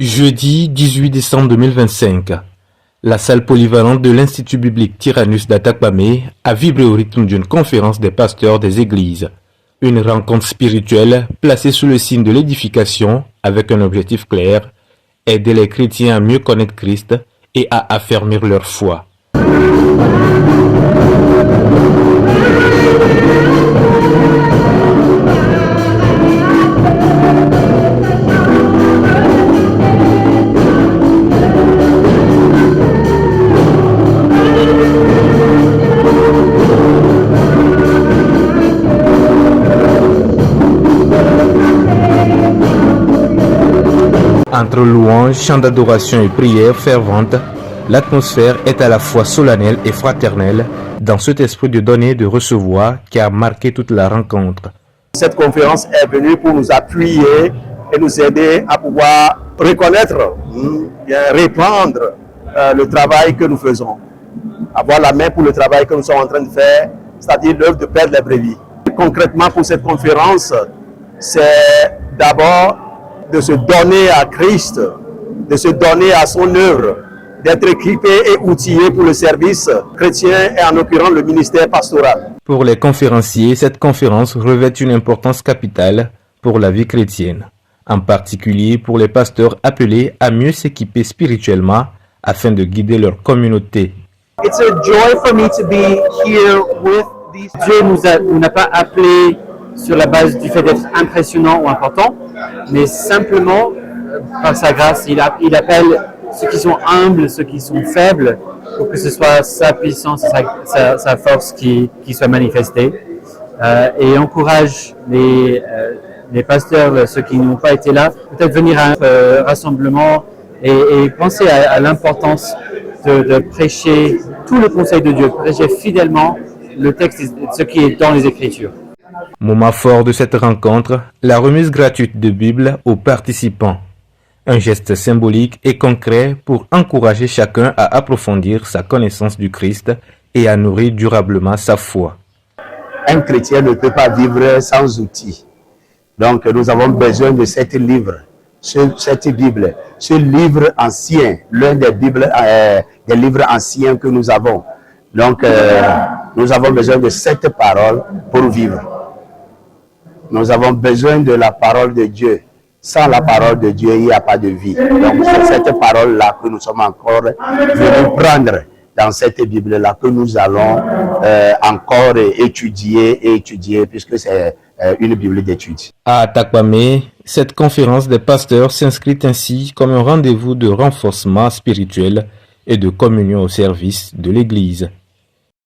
Jeudi 18 décembre 2025, la salle polyvalente de l'Institut biblique Tyrannus d'Atakpamé a vibré au rythme d'une conférence des pasteurs des églises. Une rencontre spirituelle placée sous le signe de l'édification avec un objectif clair, aider les chrétiens à mieux connaître Christ et à affermir leur foi. Entre louanges, chants d'adoration et prières ferventes, l'atmosphère est à la fois solennelle et fraternelle dans cet esprit de donner et de recevoir qui a marqué toute la rencontre. Cette conférence est venue pour nous appuyer et nous aider à pouvoir reconnaître, répandre le travail que nous faisons. Avoir la main pour le travail que nous sommes en train de faire, c'est-à-dire l'œuvre de perdre les brebis. Concrètement pour cette conférence, c'est d'abord de se donner à Christ, de se donner à son œuvre, d'être équipé et outillé pour le service chrétien et en l'occurrence le ministère pastoral. Pour les conférenciers, cette conférence revêt une importance capitale pour la vie chrétienne, en particulier pour les pasteurs appelés à mieux s'équiper spirituellement afin de guider leur communauté. It's a joy for me to be here with these. Dieu nous n'a pas appelés sur la base du fait d'être impressionnant ou important, mais simplement par sa grâce, il appelle ceux qui sont humbles, ceux qui sont faibles, pour que ce soit sa puissance, sa force qui soit manifestée, et encourage les pasteurs, ceux qui n'ont pas été là, peut-être venir à un rassemblement et penser à l'importance de prêcher tout le conseil de Dieu, prêcher fidèlement le texte, ce qui est dans les Écritures. Moment fort de cette rencontre, la remise gratuite de Bible aux participants. Un geste symbolique et concret pour encourager chacun à approfondir sa connaissance du Christ et à nourrir durablement sa foi. Un chrétien ne peut pas vivre sans outils. Donc nous avons besoin de cette livre, cette Bible, ce livre ancien, l'un des livres anciens que nous avons. Donc nous avons besoin de cette parole pour vivre. Nous avons besoin de la parole de Dieu. Sans la parole de Dieu, il n'y a pas de vie. Donc c'est cette parole-là que nous sommes encore venus prendre dans cette Bible-là, que nous allons encore étudier, puisque c'est une Bible d'études. À Atakpamé, cette conférence des pasteurs s'inscrit ainsi comme un rendez-vous de renforcement spirituel et de communion au service de l'Église.